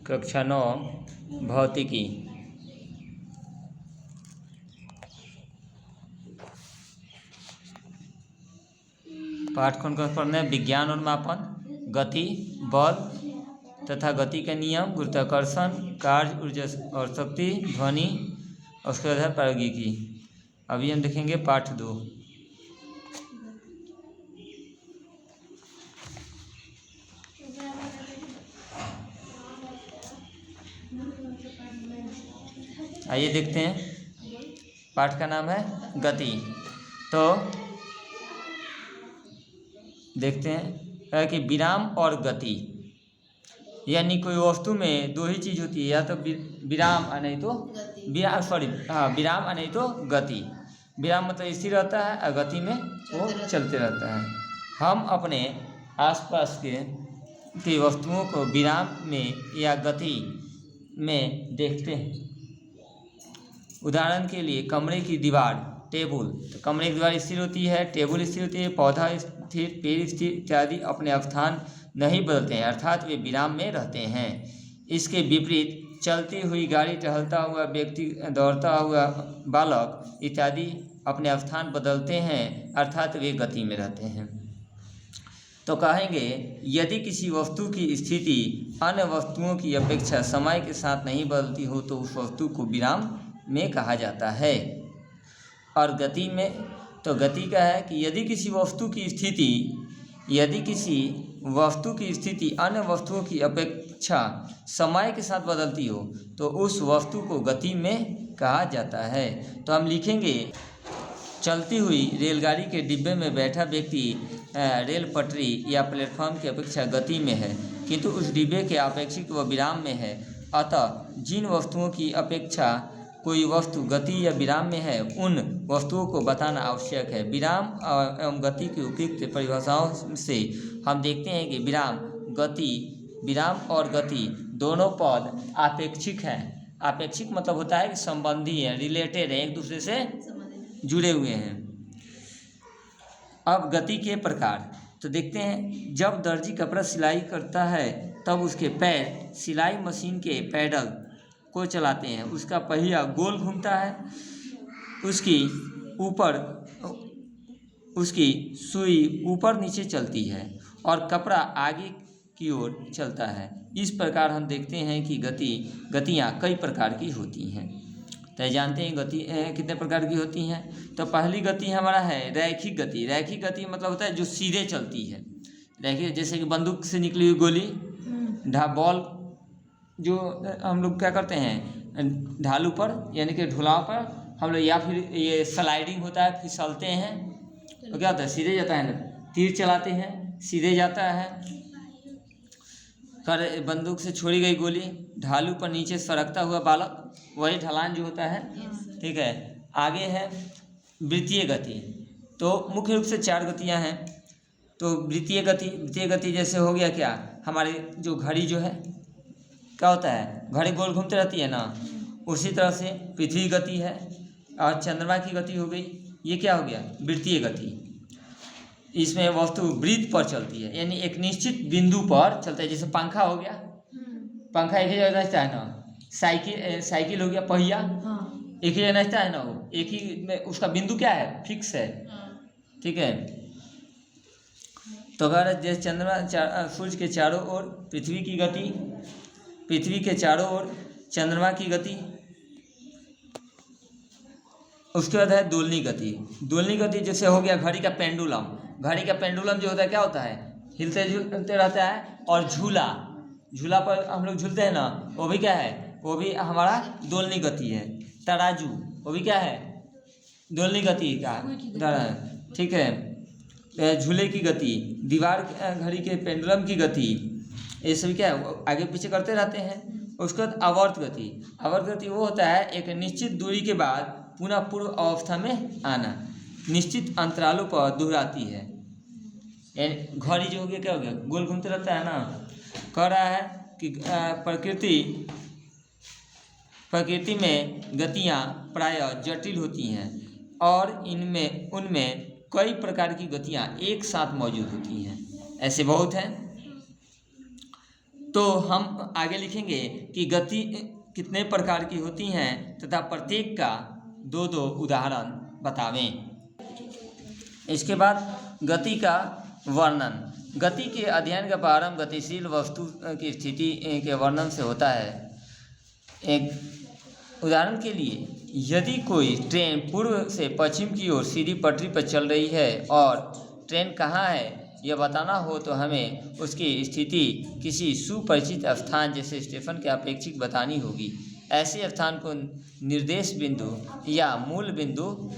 कक्षा 9 भौतिकी। पाठ कौन कौन पढ़ना है? विज्ञान और मापन, गति, बल तथा गति के नियम, गुरुत्वाकर्षण, कार्य, ऊर्जा और शक्ति, ध्वनि और उसके आधार प्रायोगिकी। अभी हम देखेंगे पाठ 2। आइए देखते हैं। पाठ का नाम है गति। तो देखते हैं कि विराम और गति, यानी कोई वस्तु में दो ही चीज़ होती है, या तो विराम और नहीं तो विराम और नहीं तो गति। विराम मतलब स्थिर रहता है और गति में वो चलते रहता है। हम अपने आसपास की वस्तुओं को विराम में या गति में देखते हैं। उदाहरण के लिए कमरे की दीवार, टेबल। तो कमरे की दीवार स्थिर होती है, टेबल स्थिर होती है, पौधा स्थिर, पेड़ स्थिर इत्यादि अपने स्थान नहीं बदलते हैं, अर्थात वे विराम में रहते हैं। इसके विपरीत चलती हुई गाड़ी, टहलता हुआ व्यक्ति, दौड़ता हुआ बालक इत्यादि अपने स्थान बदलते हैं, अर्थात वे गति में रहते हैं। तो कहेंगे यदि किसी वस्तु की स्थिति अन्य वस्तुओं की अपेक्षा समय के साथ नहीं बदलती हो तो उस वस्तु को विराम में कहा जाता है। और गति में, तो गति का है कि यदि किसी वस्तु की स्थिति अन्य वस्तुओं की अपेक्षा समय के साथ बदलती हो तो उस वस्तु को गति में कहा जाता है। तो हम लिखेंगे चलती हुई रेलगाड़ी के डिब्बे में बैठा व्यक्ति रेल पटरी या प्लेटफॉर्म की अपेक्षा गति में है, किंतु उस डिब्बे के अपेक्षित वह विराम में है। अतः जिन वस्तुओं की अपेक्षा कोई वस्तु गति या विराम में है उन वस्तुओं को बताना आवश्यक है। विराम एवं गति की उपयुक्त परिभाषाओं से हम देखते हैं कि विराम और गति दोनों पद आपेक्षिक हैं। आपेक्षिक मतलब होता है कि संबंधी है, रिलेटेड है, एक दूसरे से जुड़े हुए हैं। अब गति के प्रकार तो देखते हैं। जब दर्जी कपड़ा सिलाई करता है तब उसके पैर सिलाई मशीन के पैडल को चलाते हैं। उसका पहिया गोल घूमता है, उसकी सुई ऊपर नीचे चलती है और कपड़ा आगे की ओर चलता है। इस प्रकार हम देखते हैं कि गतियाँ कई प्रकार की होती हैं। तो जानते हैं गति कितने प्रकार की होती हैं। तो पहली गति हमारा है रैखिक गति। रैखिक गति मतलब होता है जो सीधे चलती है। रैखिक जैसे कि बंदूक से निकली हुई गोली, बॉल जो हम लोग क्या करते हैं ढालू पर यानी कि ढुलाव पर हम लोग, या फिर ये स्लाइडिंग होता है, फिसलते हैं तो क्या होता है सीधे जाता है ना। तीर चलाते हैं सीधे जाता है। बंदूक से छोड़ी गई गोली, ढालू पर नीचे सरकता हुआ बालक, वही ढलान जो होता है। ठीक है। आगे है वृत्तीय गति। तो मुख्य रूप से 4 गतियां हैं। तो वृत्तीय गति जैसे हो गया क्या, हमारे जो घड़ी जो है क्या होता है, घड़ी गोल घूमते रहती है ना, उसी तरह से पृथ्वी गति है और चंद्रमा की गति हो गई। ये क्या हो गया वृत्तीय गति। इसमें वस्तु वृत्त पर चलती है, यानी एक निश्चित बिंदु पर चलता है। जैसे पंखा हो गया, पंखा एक ही जगह नाचता है ना। साइकिल हो गया, पहिया एक ही जगह नाचता है ना, वो एक ही में उसका बिंदु क्या है, फिक्स है। ठीक है। तो अगर जैसे चंद्रमा सूर्य के चारों ओर पृथ्वी की गति, पृथ्वी के चारों ओर चंद्रमा की गति। उसके बाद है दोलनी गति। दोलनी गति जैसे हो गया घड़ी का पेंडुलम। घड़ी का पेंडुलम जो होता है क्या होता है, हिलते झूलते रहता है। और झूला पर हम लोग झूलते हैं ना, वो भी क्या है, वो भी हमारा दोलनी गति है। तराजू वो भी क्या है, दोलनी गति का। ठीक है। झूले की गति, दीवार घड़ी के पेंडुलम की गति, ये सभी क्या है आगे पीछे करते रहते हैं। उसके बाद आवर्त गति। आवर्त गति वो होता है एक निश्चित दूरी के बाद पुनः पूर्व अवस्था में आना, निश्चित अंतरालों पर दोहराती है। यानी घड़ी जो हो गया क्या हो गया, गोल घूमते रहता है ना। कह रहा है कि प्रकृति में गतियाँ प्रायः जटिल होती हैं और उनमें कई प्रकार की गतियाँ एक साथ मौजूद होती हैं। ऐसे बहुत हैं। तो हम आगे लिखेंगे कि गति कितने प्रकार की होती हैं तथा प्रत्येक का दो दो उदाहरण बतावें। इसके बाद गति का वर्णन। गति के अध्ययन का प्रारंभ गतिशील वस्तु की स्थिति के वर्णन से होता है। एक उदाहरण के लिए, यदि कोई ट्रेन पूर्व से पश्चिम की ओर सीधी पटरी पर चल रही है और ट्रेन कहाँ है यह बताना हो तो हमें उसकी स्थिति किसी सुपरिचित स्थान जैसे स्टेशन के अपेक्षित बतानी होगी। ऐसे स्थान को निर्देश बिंदु या मूल बिंदु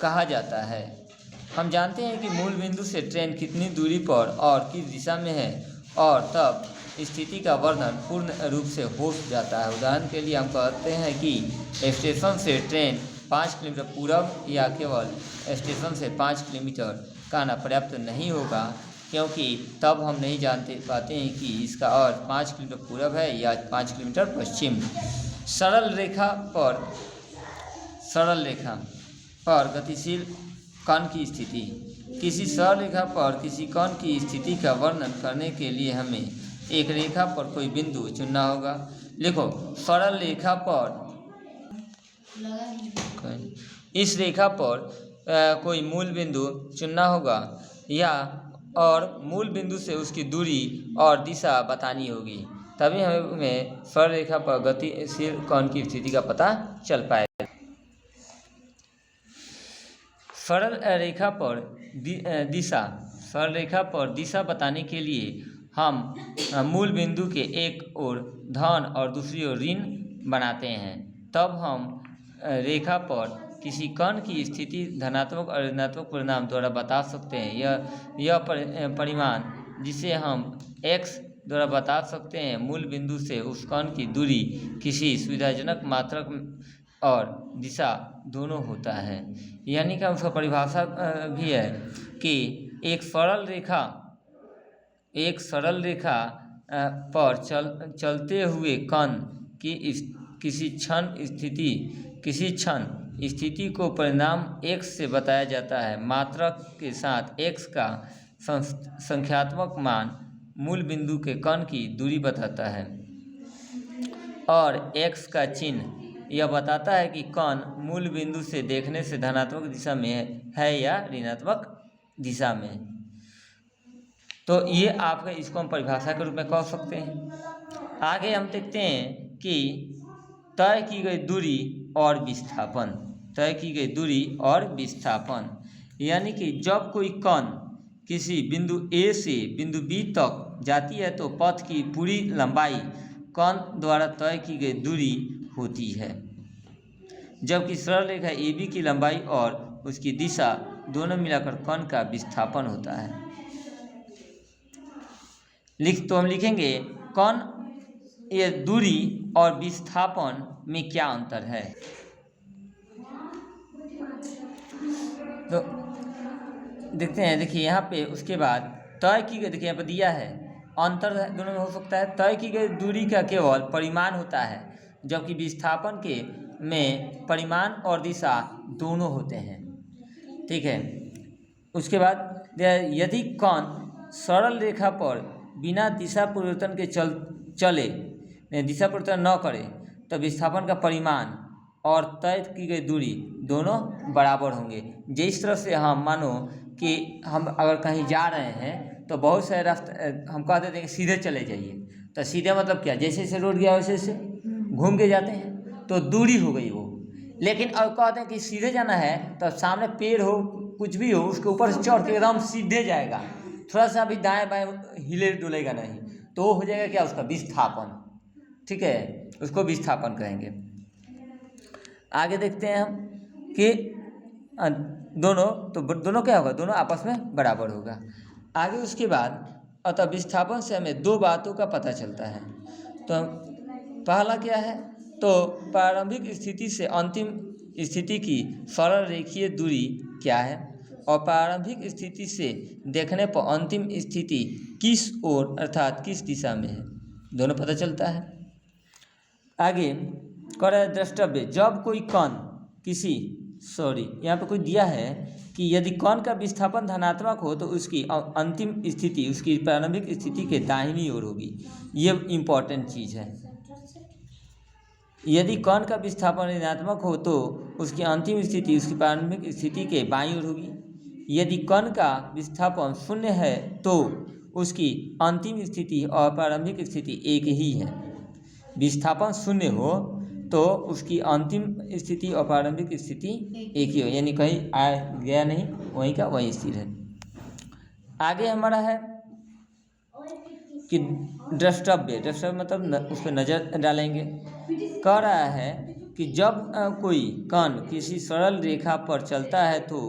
कहा जाता है। हम जानते हैं कि मूल बिंदु से ट्रेन कितनी दूरी पर और किस दिशा में है और तब स्थिति का वर्णन पूर्ण रूप से हो जाता है। उदाहरण के लिए हम कहते हैं कि स्टेशन से ट्रेन 5 किलोमीटर पूरब या केवल स्टेशन से 5 किलोमीटर कहना पर्याप्त नहीं होगा, क्योंकि तब हम नहीं जानते पाते हैं कि इसका अर्थ 5 किलोमीटर पूरब है या 5 किलोमीटर पश्चिम। सरल रेखा पर गतिशील कण की स्थिति। किसी सरल रेखा पर किसी कण की स्थिति का वर्णन करने के लिए हमें एक रेखा पर कोई बिंदु चुनना होगा। लिखो, सरल रेखा पर इस रेखा पर कोई मूल बिंदु चुनना होगा और मूल बिंदु से उसकी दूरी और दिशा बतानी होगी, तभी हमें सरल रेखा पर गतिशील कण की स्थिति का पता चल पाएगा। सरल रेखा पर दिशा बताने के लिए हम मूल बिंदु के एक ओर धन और दूसरी ओर ऋण बनाते हैं। तब हम रेखा पर किसी कण की स्थिति धनात्मक और ऋणात्मक परिणाम द्वारा बता सकते हैं। यह परिमाण जिसे हम x द्वारा बता सकते हैं, मूल बिंदु से उस कण की दूरी किसी सुविधाजनक मात्रक और दिशा दोनों होता है। यानी कि उसका परिभाषा भी है कि एक सरल रेखा पर चलते हुए कण की किसी क्षण स्थिति को परिणाम x से बताया जाता है। मात्रक के साथ x का संख्यात्मक मान मूल बिंदु के कण की दूरी बताता है और x का चिन्ह यह बताता है कि कण मूल बिंदु से देखने से धनात्मक दिशा में है या ऋणात्मक दिशा में। तो ये आपका इसको हम परिभाषा के रूप में कह सकते हैं। आगे हम देखते हैं कि तय की गई दूरी और विस्थापन। यानी कि जब कोई कण किसी बिंदु A से बिंदु B तक जाती है तो पथ की पूरी लंबाई कण द्वारा तय की गई दूरी होती है, जबकि सरल रेखा AB की लंबाई और उसकी दिशा दोनों मिलाकर कण का विस्थापन होता है। तो हम लिखेंगे कण ये दूरी और विस्थापन में क्या अंतर है। तो देखते हैं, देखिए यहाँ पे उसके बाद तय की गई, देखिए यहाँ पे दिया है अंतर दोनों में हो सकता है। तय की गई दूरी का केवल परिमाण होता है, जबकि विस्थापन के में परिमाण और दिशा दोनों होते हैं। ठीक है, उसके बाद यदि कण सरल रेखा पर बिना दिशा परिवर्तन के दिशा परिवर्तन न करे तो विस्थापन का परिमाण और तय की गई दूरी दोनों बराबर होंगे। जिस तरह से हम मानो कि हम अगर कहीं जा रहे हैं तो बहुत सारे रास्ते हम कह देते हैं कि सीधे चले जाइए, तो सीधे मतलब क्या, जैसे जैसे रोड गया वैसे वैसे घूम के जाते हैं तो दूरी हो गई वो। लेकिन अब कहते हैं कि सीधे जाना है तो सामने पेड़ हो कुछ भी हो उसके ऊपर से चढ़ के एकदम सीधे जाएगा, थोड़ा सा भी दाएं बाएं हिले डुलेगा नहीं, तो वो हो जाएगा क्या, उसका विस्थापन। ठीक है, उसको विस्थापन कहेंगे। आगे देखते हैं हम कि दोनों क्या होगा, दोनों आपस में बराबर होगा। आगे उसके बाद अतः विस्थापन से हमें दो बातों का पता चलता है। तो पहला क्या है, तो प्रारंभिक स्थिति से अंतिम स्थिति की सरल रेखीय दूरी क्या है और प्रारंभिक स्थिति से देखने पर अंतिम स्थिति किस ओर अर्थात किस दिशा में है, दोनों पता चलता है। आगे कर द्रष्टव्य, जब कोई कण यहाँ पे कोई दिया है कि यदि कण का विस्थापन धनात्मक हो तो उसकी अंतिम स्थिति उसकी प्रारंभिक स्थिति के दाहिनी ओर होगी। ये इम्पॉर्टेंट चीज़ है। यदि कण का विस्थापन ऋणात्मक हो तो उसकी अंतिम स्थिति उसकी प्रारंभिक स्थिति के बाईं ओर होगी। यदि कण का विस्थापन शून्य है तो उसकी अंतिम स्थिति और प्रारंभिक स्थिति एक ही है। विस्थापन शून्य हो तो उसकी अंतिम स्थिति और प्रारंभिक स्थिति एक ही हो, यानी कहीं आ गया नहीं, वहीं का वहीं स्थिर है। आगे हमारा है कि द्रष्टव्य मतलब उस पर नज़र डालेंगे। कह रहा है कि जब कोई कण किसी सरल रेखा पर चलता है तो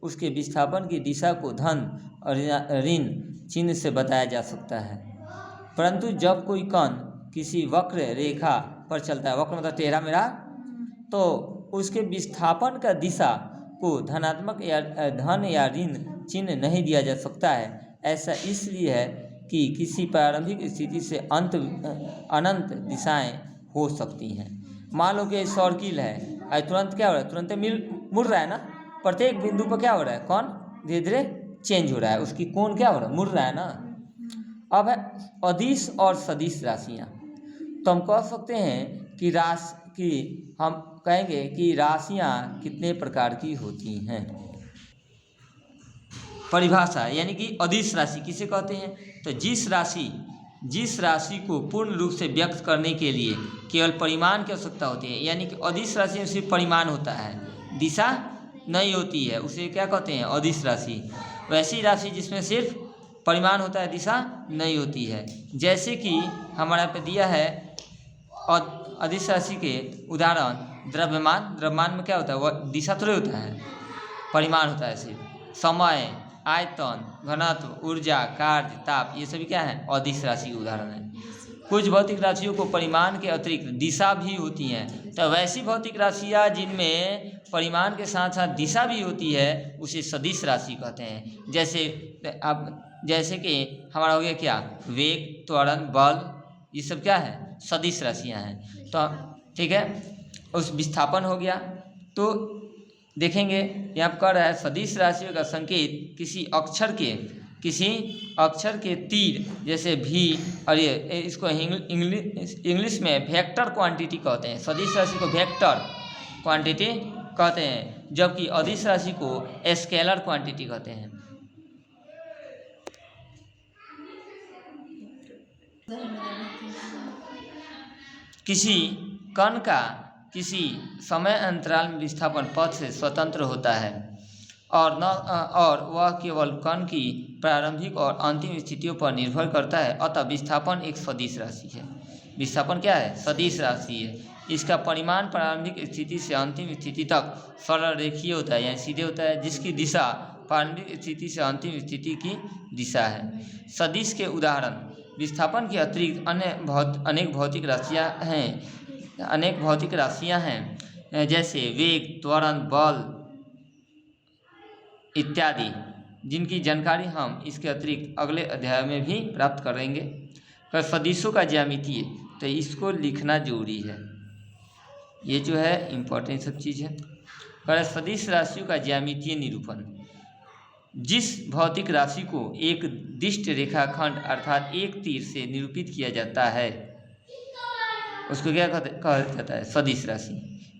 उसके विस्थापन की दिशा को धन और ऋण चिन्ह से बताया जा सकता है, परंतु जब कोई कण किसी वक्र रेखा पर चलता है, वक्र मतलब टेढ़ा मेढ़ा, तो उसके विस्थापन का दिशा को धनात्मक या धन या ऋण चिन्ह नहीं दिया जा सकता है। ऐसा इसलिए है कि किसी प्रारंभिक स्थिति से अनंत दिशाएं हो सकती हैं। मान लो कि सर्किल है, आज तुरंत क्या हो रहा है, तुरंत मुड़ रहा है ना, प्रत्येक बिंदु पर क्या हो रहा है, कौन धीरे धीरे चेंज हो रहा है, उसकी कोण क्या हो रहा है, मुड़ रहा है ना। अब है अदिश और सदिश राशियाँ। तो हम कह सकते हैं कि हम कहेंगे कि राशियाँ कितने प्रकार की होती हैं। परिभाषा यानी कि अदिश राशि किसे कहते हैं, तो जिस राशि को पूर्ण रूप से व्यक्त करने के लिए केवल परिमाण की आवश्यकता होती है, यानी कि अदिश राशि में सिर्फ परिमाण होता है, दिशा नहीं होती है, उसे क्या कहते हैं, अदिश राशि। वैसी राशि जिसमें सिर्फ परिमाण होता है, दिशा नहीं होती है। जैसे कि हमारे यहाँ पे दिया है अदिश राशि के उदाहरण द्रव्यमान में क्या होता है, वह दिशा थोड़ी होता है, परिमाण होता है सिर्फ। समय, आयतन, घनत्व, ऊर्जा, कार्य, ताप, ये सभी क्या है, अदिश राशि के उदाहरण है। कुछ भौतिक राशियों को परिमाण के अतिरिक्त दिशा भी होती हैं, तो वैसी भौतिक राशियाँ जिनमें परिमाण के साथ साथ दिशा भी होती है उसे सदिश राशि कहते हैं। जैसे कि हमारा हो गया क्या, वेग, त्वरण, बल, ये सब क्या है, सदिश राशियाँ हैं। तो ठीक है, उस विस्थापन हो गया। तो देखेंगे यहाँ पर कह रहा है सदिश राशियों का संकेत किसी अक्षर के तीर जैसे भी, और ये इसको इंग्लिश में वेक्टर क्वांटिटी कहते हैं। सदिश राशि को वेक्टर क्वांटिटी कहते हैं, जबकि अदिश राशि को स्केलर क्वांटिटी कहते हैं। किसी कण का किसी समय अंतराल में विस्थापन पथ से स्वतंत्र होता है और वह केवल कण की प्रारंभिक और अंतिम स्थितियों पर निर्भर करता है, अतः विस्थापन एक सदिश राशि है। विस्थापन क्या है, सदिश राशि है। इसका परिमाण प्रारंभिक स्थिति से अंतिम स्थिति तक सरल रेखीय होता है, यानी सीधे होता है, जिसकी दिशा प्रारंभिक स्थिति से अंतिम स्थिति की दिशा है। सदिश के उदाहरण विस्थापन के अतिरिक्त अनेक भौतिक राशियाँ हैं, जैसे वेग, त्वरण, बल इत्यादि, जिनकी जानकारी हम इसके अतिरिक्त अगले अध्याय में भी प्राप्त करेंगे। पर सदिशों का ज्यामितीय, तो इसको लिखना जरूरी है, ये जो है इम्पोर्टेंट सब चीज़ है। पर सदिश राशियों का ज्यामितीय निरूपण, जिस भौतिक राशि को एक दिष्ट रेखाखंड अर्थात एक तीर से निरूपित किया जाता है उसको क्या कहा जाता है, सदिश राशि।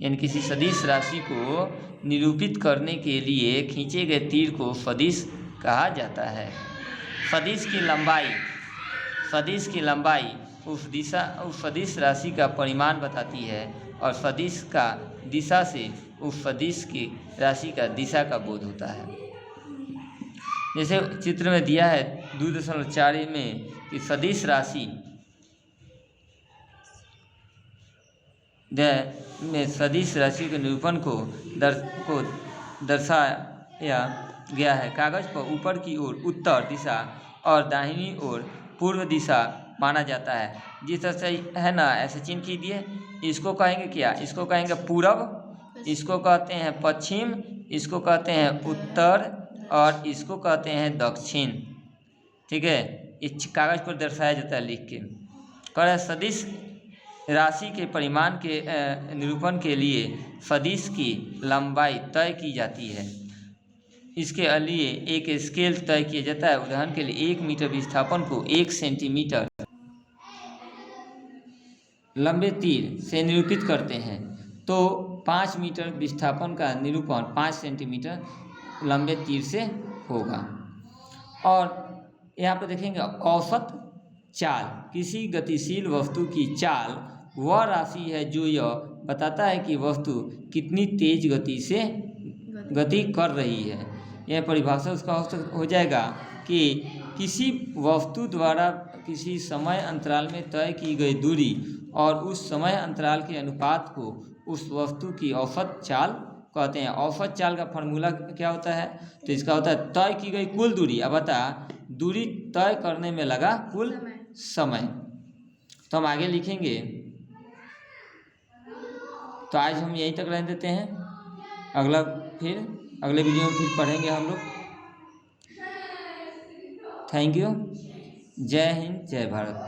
यानी किसी सदिश राशि को निरूपित करने के लिए खींचे गए तीर को सदिश कहा जाता है। सदिश की लंबाई उस सदिश राशि का परिमाण बताती है और सदिश का दिशा से उस सदिश की राशि का दिशा का बोध होता है। जैसे चित्र में दिया है 2.4 में कि सदिश राशि में सदिश राशि के निरूपण को दर्शाया गया है। कागज पर ऊपर की ओर उत्तर दिशा और दाहिनी ओर पूर्व दिशा माना जाता है। जिस तरह से है ना, ऐसे चिन्ह कीजिए। इसको कहेंगे क्या, इसको कहेंगे पूरब, इसको कहते हैं पश्चिम, इसको कहते हैं उत्तर और इसको कहते हैं दक्षिण। ठीक है, इस कागज पर दर्शाया जाता है लिख के। कर सदिश राशि के परिमाण के निरूपण के लिए सदिश की लंबाई तय की जाती है। इसके लिए एक स्केल तय किया जाता है। उदाहरण के लिए 1 मीटर विस्थापन को 1 सेंटीमीटर लंबे तीर से निरूपित करते हैं, तो 5 मीटर विस्थापन का निरूपण 5 सेंटीमीटर लंबे तीर से होगा। और यहाँ पर देखेंगे औसत चाल, किसी गतिशील वस्तु की चाल वह राशि है जो यह बताता है कि वस्तु कितनी तेज गति से गति कर रही है। यह परिभाषा उसका हो जाएगा कि किसी वस्तु द्वारा किसी समय अंतराल में तय की गई दूरी और उस समय अंतराल के अनुपात को उस वस्तु की औसत चाल कहते हैं। औसत चाल का फॉर्मूला क्या होता है? तो इसका होता है तय की गई कुल दूरी अब बता दूरी तय करने में लगा कुल समय। तो हम आगे लिखेंगे। तो आज हम यहीं तक रहने देते हैं, अगले वीडियो में फिर पढ़ेंगे हम लोग। Thank you. जय हिंद, जय भारत।